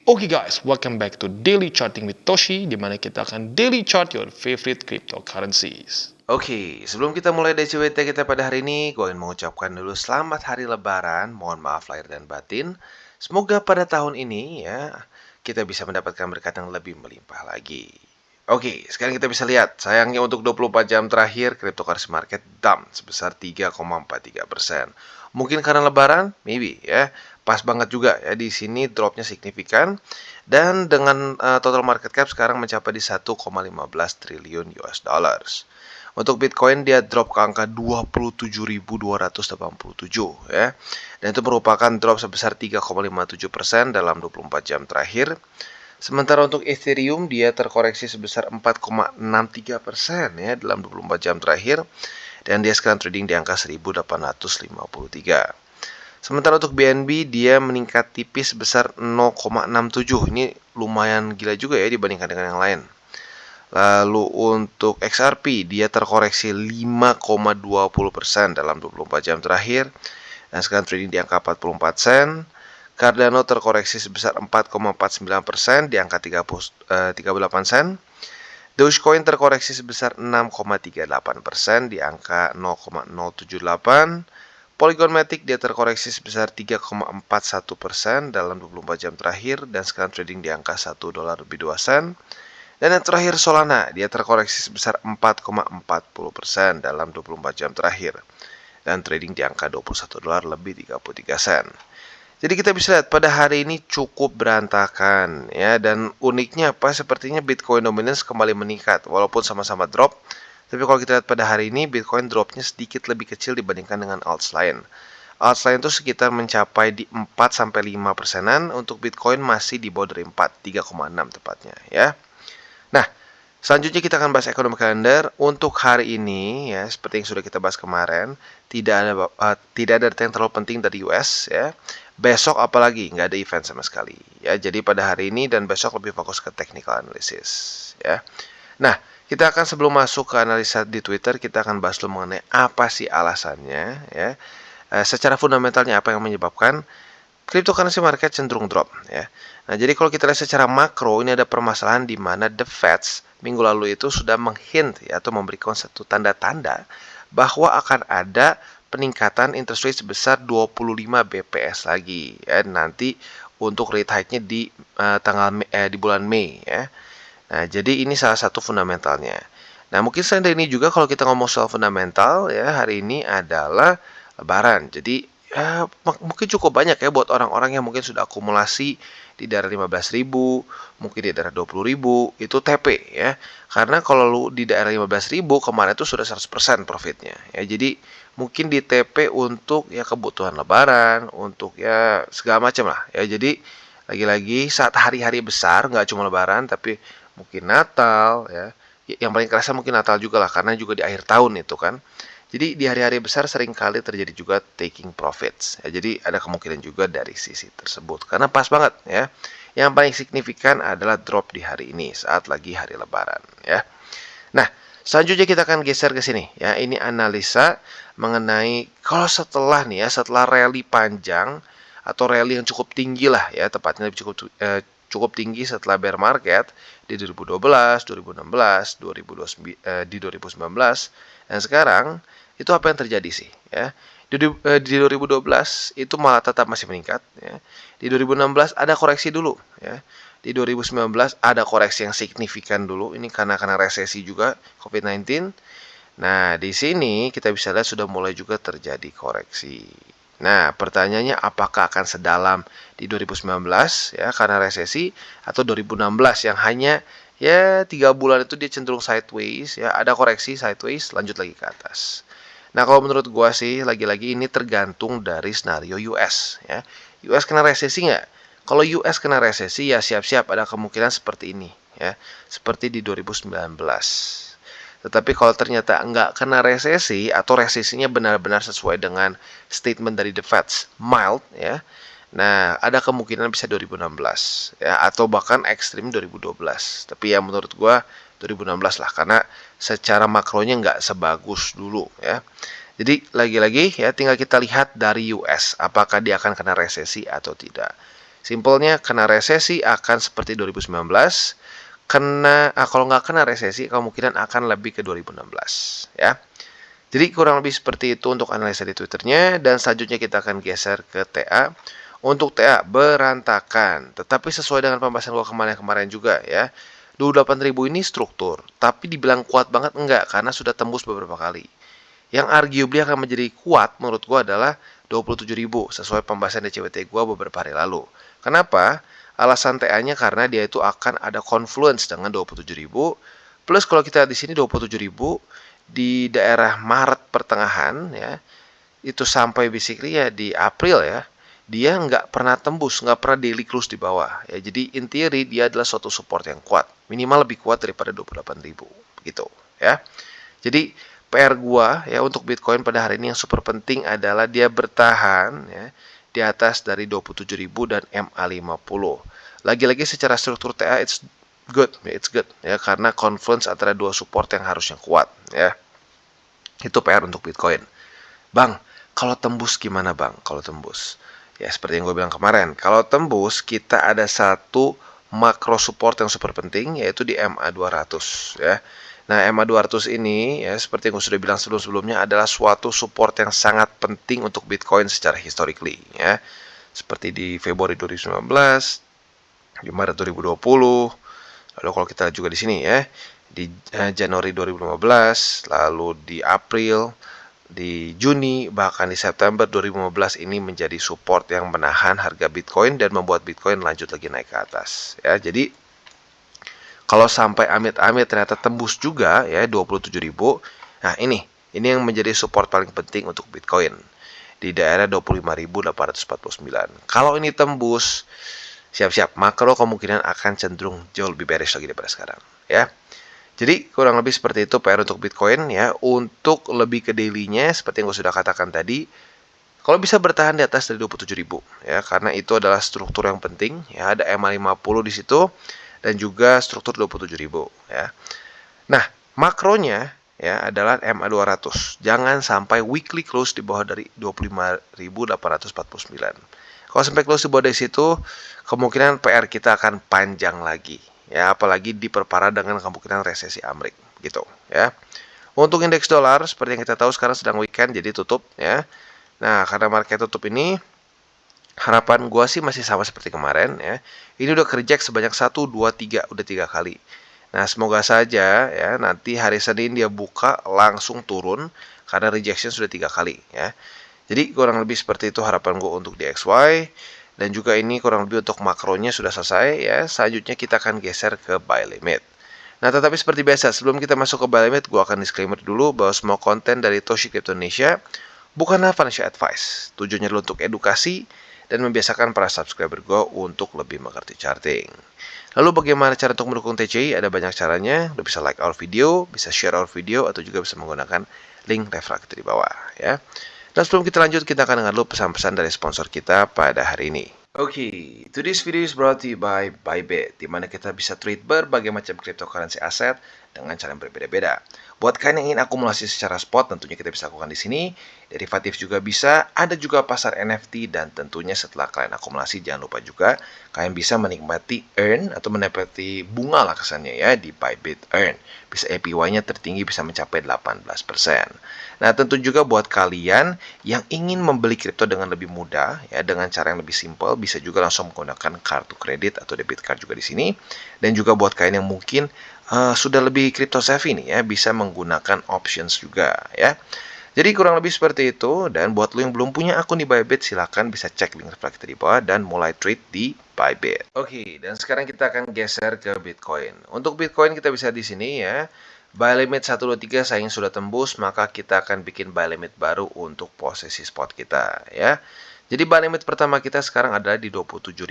Oke guys, welcome back to Daily Charting with Toshi, di mana kita akan daily chart your favorite cryptocurrencies. Oke, sebelum kita mulai DCWT kita pada hari ini, gue ingin mengucapkan dulu selamat hari Lebaran. Mohon maaf lahir dan batin. Semoga pada tahun ini ya kita bisa mendapatkan berkat yang lebih melimpah lagi. Oke, sekarang kita bisa lihat. Sayangnya untuk 24 jam terakhir, cryptocurrency market dump sebesar 3,43%. Mungkin karena Lebaran, maybe ya. Pas banget juga ya di sini dropnya signifikan. Dan dengan total market cap sekarang mencapai di 1,15 triliun US dollars. Untuk Bitcoin dia drop ke angka 27.287 ya. Dan itu merupakan drop sebesar 3,57% dalam 24 jam terakhir. Sementara untuk Ethereum dia terkoreksi sebesar 4,63% ya dalam 24 jam terakhir. Dan dia sekarang trading di angka 1.853. Sementara untuk BNB dia meningkat tipis sebesar 0,67. Ini lumayan gila juga ya dibandingkan dengan yang lain. Lalu untuk XRP dia terkoreksi 5,20% dalam 24 jam terakhir dan sekarang trading di angka 44 sen. Cardano terkoreksi sebesar 4,49% di angka 38 sen. Dogecoin terkoreksi sebesar 6,38% di angka 0,078. Polygon Matic dia terkoreksi sebesar 3,41% dalam 24 jam terakhir dan sekarang trading di angka $1 lebih 2 sen. Dan yang terakhir Solana, dia terkoreksi sebesar 4,40% dalam 24 jam terakhir. Dan trading di angka $21 lebih 33 sen. Jadi kita bisa lihat pada hari ini cukup berantakan ya. Dan uniknya apa? Sepertinya Bitcoin dominance kembali meningkat walaupun sama-sama drop. Tapi kalau kita lihat pada hari ini Bitcoin dropnya sedikit lebih kecil dibandingkan dengan alts lain. Alts lain itu sekitar mencapai di 4-5%. Untuk Bitcoin masih di bawah dari 4, 3,6 tepatnya ya. Nah, selanjutnya kita akan bahas ekonomi kalender. Untuk hari ini ya, seperti yang sudah kita bahas kemarin, tidak ada data yang terlalu penting dari US ya. Besok apalagi nggak ada event sama sekali ya. Jadi pada hari ini dan besok lebih fokus ke technical analysis ya. Nah, kita akan sebelum masuk ke analisa di Twitter, kita akan bahas dulu mengenai apa sih alasannya ya. Secara fundamentalnya apa yang menyebabkan cryptocurrency market cenderung drop ya. Nah, jadi kalau kita lihat secara makro ini ada permasalahan di mana the Feds minggu lalu itu sudah menghint ya, atau memberikan satu tanda-tanda bahwa akan ada peningkatan interest rate sebesar 25 BPS lagi ya nanti untuk rate hike-nya di di bulan Mei ya. Nah, jadi ini salah satu fundamentalnya. Nah, mungkin selain dari ini juga kalau kita ngomong soal fundamental ya, hari ini adalah Lebaran. Jadi ya, mungkin cukup banyak ya buat orang-orang yang mungkin sudah akumulasi di daerah 15.000, mungkin di daerah 20.000, itu TP ya. Karena kalau lu di daerah 15.000 kemarin itu sudah 100% profitnya ya. Jadi mungkin di TP untuk ya kebutuhan Lebaran, untuk ya segala macam lah ya. Jadi lagi-lagi saat hari-hari besar, nggak cuma Lebaran tapi mungkin Natal ya. Yang paling kerasa mungkin Natal juga lah karena juga di akhir tahun itu kan. Jadi di hari-hari besar seringkali terjadi juga taking profits. Ya, jadi ada kemungkinan juga dari sisi tersebut. Karena pas banget ya. Yang paling signifikan adalah drop di hari ini saat lagi hari Lebaran ya. Nah, selanjutnya kita akan geser ke sini ya. Ini analisa mengenai kalau setelah nih ya, setelah rally panjang atau rally yang cukup tinggi lah ya, tepatnya cukup tinggi setelah bear market di 2012, 2016, 2029, di 2019 dan sekarang itu apa yang terjadi sih ya? Di 2012 itu malah tetap masih meningkat ya. Di 2016 ada koreksi dulu ya. Di 2019 ada koreksi yang signifikan dulu. Ini karena resesi juga COVID-19. Nah, di sini kita bisa lihat sudah mulai juga terjadi koreksi. Nah, pertanyaannya apakah akan sedalam di 2019 ya karena resesi atau 2016 yang hanya ya 3 bulan itu dia cenderung sideways ya, ada koreksi sideways lanjut lagi ke atas. Nah, kalau menurut gua sih lagi-lagi ini tergantung dari scenario US ya. US kena resesi nggak? Kalau US kena resesi ya siap-siap ada kemungkinan seperti ini ya, seperti di 2019. Tetapi kalau ternyata nggak kena resesi atau resesinya benar-benar sesuai dengan statement dari The Fed, mild ya. Nah, ada kemungkinan bisa 2016 ya atau bahkan ekstrim 2012. Tapi ya menurut gua 2016 lah karena secara makronya nggak sebagus dulu ya. Jadi lagi-lagi ya tinggal kita lihat dari US apakah dia akan kena resesi atau tidak. Simpelnya kena resesi akan seperti 2019, kalau nggak kena resesi kemungkinan akan lebih ke 2016 ya. Jadi kurang lebih seperti itu untuk analisa di Twitternya, dan selanjutnya kita akan geser ke TA. Untuk TA berantakan, tetapi sesuai dengan pembahasan gua kemarin juga ya. 28.000 ini struktur, tapi dibilang kuat banget enggak, karena sudah tembus beberapa kali. Yang arguably akan menjadi kuat menurut gua adalah 27.000 sesuai pembahasan DCWT gua beberapa hari lalu. Kenapa? Alasan TA-nya karena dia itu akan ada confluence dengan 27.000, plus kalau kita di sini 27.000 di daerah Maret pertengahan ya, itu sampai basically ya di April ya, dia nggak pernah tembus, nggak pernah daily close di bawah ya. Jadi in theory dia adalah suatu support yang kuat, minimal lebih kuat daripada 28.000 gitu ya. Jadi PR gua ya untuk Bitcoin pada hari ini yang super penting adalah dia bertahan ya di atas dari 27.000 dan MA50. Lagi-lagi secara struktur TA it's good ya, karena confluence antara dua support yang harusnya kuat ya. Itu PR untuk Bitcoin. Bang, kalau tembus gimana bang? Kalau tembus ya seperti yang gue bilang kemarin, kalau tembus kita ada satu makro support yang super penting, yaitu di MA200 ya. Nah, MA200 ini ya seperti yang gue sudah bilang sebelum-sebelumnya adalah suatu support yang sangat penting untuk Bitcoin secara historically ya. Seperti di Februari 2019, di Maret 2020, lalu kalau kita juga di sini ya, di Januari 2015, lalu di April, di Juni, bahkan di September 2015 ini menjadi support yang menahan harga Bitcoin dan membuat Bitcoin lanjut lagi naik ke atas ya. Jadi kalau sampai amit-amit ternyata tembus juga ya 27.000. Nah, ini yang menjadi support paling penting untuk Bitcoin di daerah 25.849. Kalau ini tembus, siap-siap makro kemungkinan akan cenderung jauh lebih bearish lagi daripada sekarang ya. Jadi kurang lebih seperti itu PR untuk Bitcoin ya. Untuk lebih ke daily-nya seperti yang gue sudah katakan tadi, kalau bisa bertahan di atas dari 27.000 ya, karena itu adalah struktur yang penting ya, ada MA50 di situ dan juga struktur 27.000 ya. Nah, makronya ya adalah MA200. Jangan sampai weekly close di bawah dari 25.849. Kalau sampai close di bawah dari situ, kemungkinan PR kita akan panjang lagi ya, apalagi diperparah dengan kemungkinan resesi Amrik gitu ya. Untuk indeks dolar seperti yang kita tahu sekarang sedang weekend, jadi tutup ya. Nah, karena market tutup ini, harapan gua sih masih sama seperti kemarin ya. Ini udah kerjek sebanyak 1, 2, 3, udah 3 kali. Nah, semoga saja ya nanti hari Senin dia buka langsung turun karena rejection sudah 3 kali ya. Jadi kurang lebih seperti itu harapan gue untuk DXY. Dan juga ini kurang lebih untuk makronya sudah selesai ya. Selanjutnya kita akan geser ke buy limit. Nah, tetapi seperti biasa, sebelum kita masuk ke buy limit, gue akan disclaimer dulu bahwa semua konten dari Toshi Crypto Indonesia bukanlah financial advice. Tujuannya adalah untuk edukasi dan membiasakan para subscriber gue untuk lebih mengerti charting. Lalu bagaimana cara untuk mendukung TCI? Ada banyak caranya. Lo bisa like our video, bisa share our video, atau juga bisa menggunakan link referral di bawah ya. Dan sebelum kita lanjut, kita akan dengar dulu pesan-pesan dari sponsor kita pada hari ini. Okay, today's video is brought to you by Bybit, di mana kita bisa trade berbagai macam cryptocurrency aset dengan cara yang berbeda-beda. Buat kalian yang ingin akumulasi secara spot, tentunya kita bisa lakukan di sini. Derivatif juga bisa, ada juga pasar NFT, dan tentunya setelah kalian akumulasi, jangan lupa juga kalian bisa menikmati earn atau menikmati bunga lah kesannya ya di Bybit Earn. Bisa APY-nya tertinggi bisa mencapai 18%. Nah, tentu juga buat kalian yang ingin membeli kripto dengan lebih mudah ya, dengan cara yang lebih simpel, bisa juga langsung menggunakan kartu kredit atau debit card juga di sini. Dan juga buat kalian yang mungkin sudah lebih crypto savvy nih ya, bisa menggunakan options juga ya. Jadi kurang lebih seperti itu. Dan buat lo yang belum punya akun di Bybit, silahkan bisa cek link refleks di bawah dan mulai trade di Bybit. Oke, dan sekarang kita akan geser ke Bitcoin. Untuk Bitcoin kita bisa di sini ya. Buy limit 123 sayang sudah tembus, maka kita akan bikin buy limit baru untuk posisi spot kita ya. Jadi buy limit pertama kita sekarang adalah di 27.000,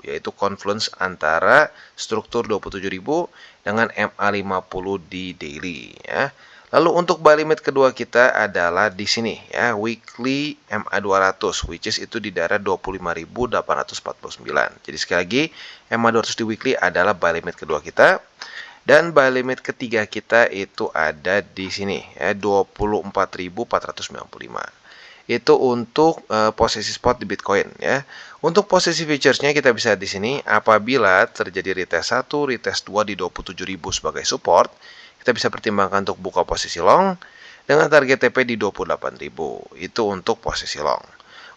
yaitu confluence antara struktur 27.000 dengan MA50 di daily ya. Lalu untuk buy limit kedua kita adalah di sini ya, weekly MA200, which is itu di daerah 25.849. Jadi sekali lagi, MA200 di weekly adalah buy limit kedua kita. Dan buy limit ketiga kita itu ada di sini ya, 24.495. itu untuk posisi spot di Bitcoin ya. Untuk posisi futuresnya kita bisa lihat di sini apabila terjadi retest 1, retest 2 di 27.000 sebagai support, kita bisa pertimbangkan untuk buka posisi long dengan target TP di 28.000. Itu untuk posisi long.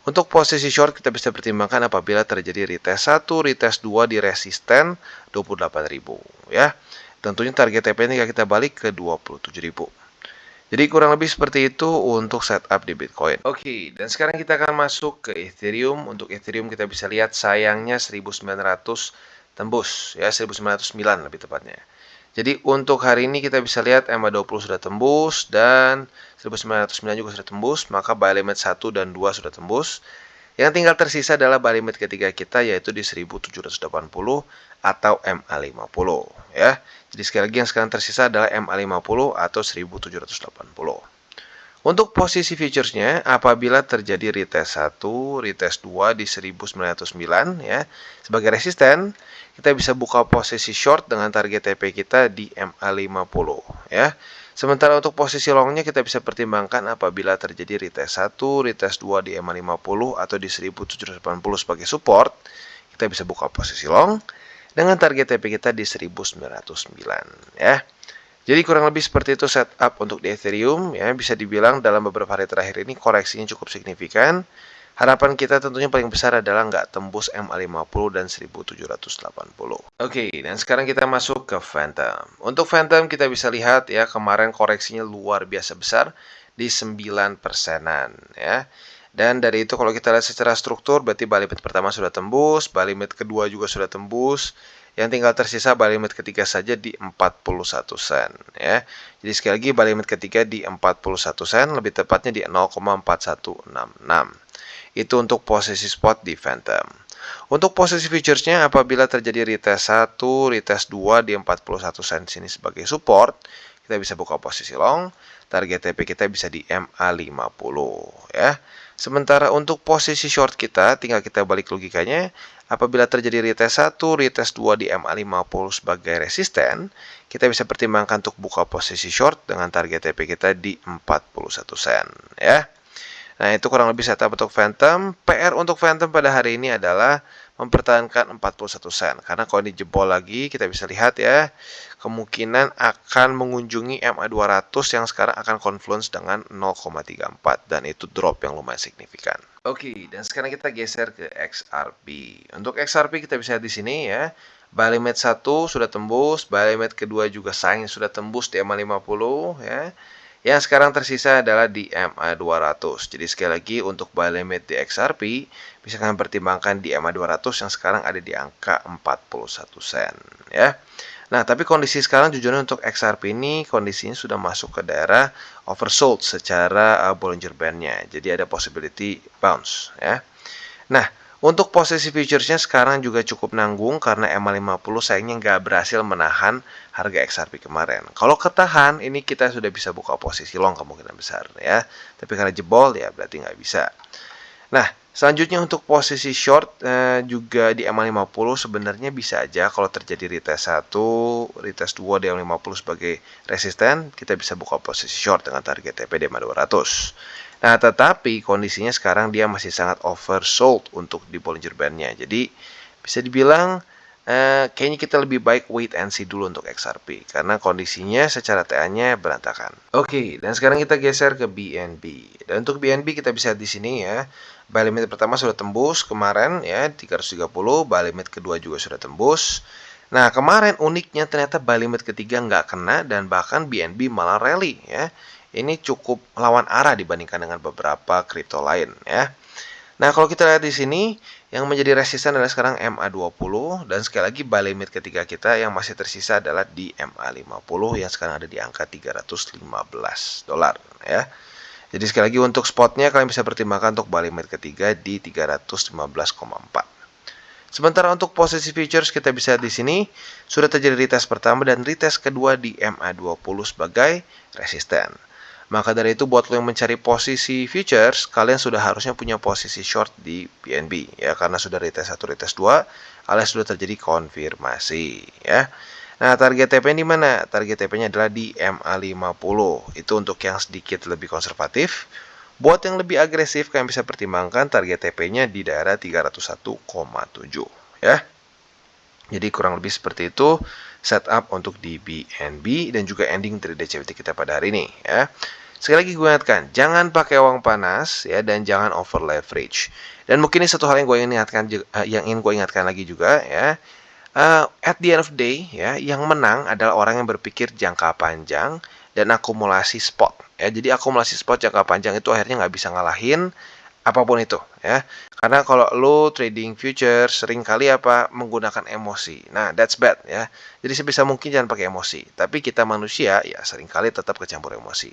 Untuk posisi short kita bisa pertimbangkan apabila terjadi retest 1, retest 2 di resisten 28.000 ya. Tentunya target TP ini kita balik ke 27.000. Jadi kurang lebih seperti itu untuk setup di Bitcoin. Oke, dan sekarang kita akan masuk ke Ethereum. Untuk Ethereum kita bisa lihat sayangnya 1900 tembus ya, 1909 lebih tepatnya. Jadi untuk hari ini kita bisa lihat EMA20 sudah tembus dan 1909 juga sudah tembus, maka buy limit 1 dan 2 sudah tembus. Yang tinggal tersisa adalah buy limit ketiga kita yaitu di 1780 atau MA50 ya. Jadi sekali lagi yang sekarang tersisa adalah MA50 atau 1780. Untuk posisi futuresnya apabila terjadi retest 1, retest 2 di 1909 ya sebagai resisten, kita bisa buka posisi short dengan target TP kita di MA50 ya. Sementara untuk posisi longnya kita bisa pertimbangkan apabila terjadi retest 1, retest 2 di MA50 atau di 1780 sebagai support, kita bisa buka posisi long dengan target TP kita di 1909 ya. Jadi kurang lebih seperti itu setup untuk di Ethereum ya, bisa dibilang dalam beberapa hari terakhir ini koreksinya cukup signifikan. Harapan kita tentunya paling besar adalah nggak tembus MA50 dan 1780. Oke, dan sekarang kita masuk ke Phantom. Untuk Phantom kita bisa lihat ya kemarin koreksinya luar biasa besar di 9 persenan ya. Dan dari itu kalau kita lihat secara struktur berarti buy limit pertama sudah tembus, buy limit kedua juga sudah tembus. Yang tinggal tersisa buy limit ketiga saja di 41 sen ya. Jadi sekali lagi buy limit ketiga di 41 sen, lebih tepatnya di 0,4166. Itu untuk posisi spot di Phantom. Untuk posisi futuresnya apabila terjadi retest 1, retest 2 di 41 sen sini sebagai support, kita bisa buka posisi long, target TP kita bisa di MA50 ya. Sementara untuk posisi short kita, tinggal kita balik logikanya, apabila terjadi retest 1, retest 2 di MA50 sebagai resisten, kita bisa pertimbangkan untuk buka posisi short dengan target TP kita di 41 sen ya. Nah, itu kurang lebih setup untuk Phantom. PR untuk Phantom pada hari ini adalah mempertahankan 41 sen. Karena kalau ini jebol lagi, kita bisa lihat ya, kemungkinan akan mengunjungi MA200 yang sekarang akan confluence dengan 0,34. Dan itu drop yang lumayan signifikan. Oke, dan sekarang kita geser ke XRP. Untuk XRP kita bisa lihat di sini ya, buy limit 1 sudah tembus, buy limit kedua juga sayang sudah tembus di MA50 ya. Yang sekarang tersisa adalah di MA200. Jadi sekali lagi untuk buy limit di XRP bisa kalian pertimbangkan di MA200 yang sekarang ada di angka 41 sen ya. Nah, tapi kondisi sekarang jujurnya untuk XRP ini kondisinya sudah masuk ke daerah oversold secara Bollinger Band-nya. Jadi ada possibility bounce ya. Nah, untuk posisi futuresnya sekarang juga cukup nanggung karena MA50 sayangnya nggak berhasil menahan harga XRP kemarin. Kalau ketahan, ini kita sudah bisa buka posisi long kemungkinan besar ya. Tapi karena jebol ya berarti nggak bisa. Nah, selanjutnya untuk posisi short juga di MA50 sebenarnya bisa aja kalau terjadi retest 1, retest 2 di MA50 sebagai resisten, kita bisa buka posisi short dengan target TP di MA200. Nah, tetapi kondisinya sekarang dia masih sangat oversold untuk di Bollinger Band-nya. Jadi bisa dibilang kayaknya kita lebih baik wait and see dulu untuk XRP karena kondisinya secara TA-nya berantakan. Oke, dan sekarang kita geser ke BNB. Dan untuk BNB kita bisa lihat di sini ya. Buy limit pertama sudah tembus kemarin ya 330, buy limit kedua juga sudah tembus. Nah, kemarin uniknya ternyata buy limit ketiga nggak kena dan bahkan BNB malah rally ya. Ini cukup lawan arah dibandingkan dengan beberapa kripto lain ya. Nah, kalau kita lihat di sini yang menjadi resisten adalah sekarang MA20 dan sekali lagi buy limit ketiga kita yang masih tersisa adalah di MA50 yang sekarang ada di angka 315 dolar ya. Jadi sekali lagi untuk spotnya kalian bisa pertimbangkan untuk buy limit ketiga di 315,4. Sementara untuk posisi futures kita bisa di sini sudah terjadi retest pertama dan retest kedua di MA20 sebagai resisten. Maka dari itu buat lo yang mencari posisi futures, kalian sudah harusnya punya posisi short di BNB ya karena sudah retest 1, retest 2 alias sudah terjadi konfirmasi ya. Nah, target TP di mana? Target TP-nya adalah di MA50. Itu untuk yang sedikit lebih konservatif. Buat yang lebih agresif, kalian bisa pertimbangkan target TP-nya di daerah 301,7 ya. Jadi kurang lebih seperti itu setup untuk di BNB dan juga ending dari DCBT kita pada hari ini ya. Sekali lagi gue ingatkan, jangan pakai uang panas ya, dan jangan over leverage. Dan mungkin ini satu hal yang ingin gue ingatkan lagi juga ya. At the end of the day ya, yang menang adalah orang yang berpikir jangka panjang dan akumulasi spot ya. Jadi akumulasi spot jangka panjang itu akhirnya nggak bisa ngalahin apapun itu ya. Karena kalau lo trading futures seringkali menggunakan emosi. Nah, that's bad ya. Jadi sebisa mungkin jangan pakai emosi. Tapi kita manusia ya seringkali tetap kecampur emosi.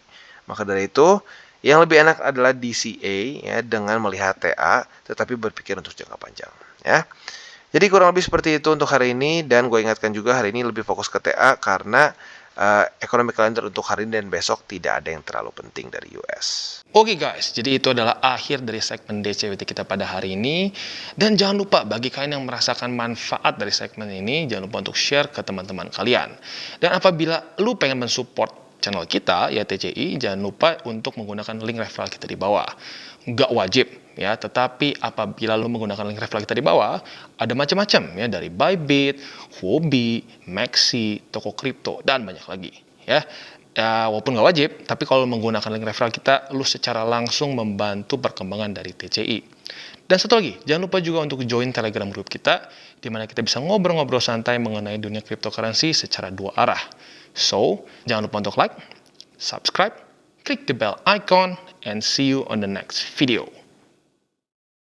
Maka dari itu, yang lebih enak adalah DCA ya, dengan melihat TA tetapi berpikir untuk jangka panjang ya. Jadi kurang lebih seperti itu untuk hari ini, dan gue ingatkan juga hari ini lebih fokus ke TA karena economic calendar untuk hari ini dan besok tidak ada yang terlalu penting dari US. Oke guys, jadi itu adalah akhir dari segmen DCBT kita pada hari ini. Dan jangan lupa bagi kalian yang merasakan manfaat dari segmen ini, jangan lupa untuk share ke teman-teman kalian. Dan apabila lu pengen mensupport channel kita, ya TCI, jangan lupa untuk menggunakan link referral kita di bawah. Nggak wajib ya, tetapi apabila lu menggunakan link referral kita di bawah, ada macam-macam ya, dari Bybit, Huobi, Maxi, toko kripto, dan banyak lagi ya. Ya, walaupun nggak wajib, tapi kalau menggunakan link referral kita, lu secara langsung membantu perkembangan dari TCI. Dan satu lagi, jangan lupa juga untuk join Telegram group kita, di mana kita bisa ngobrol-ngobrol santai mengenai dunia cryptocurrency secara dua arah. So, jangan lupa untuk like, subscribe, click the bell icon, and see you on the next video.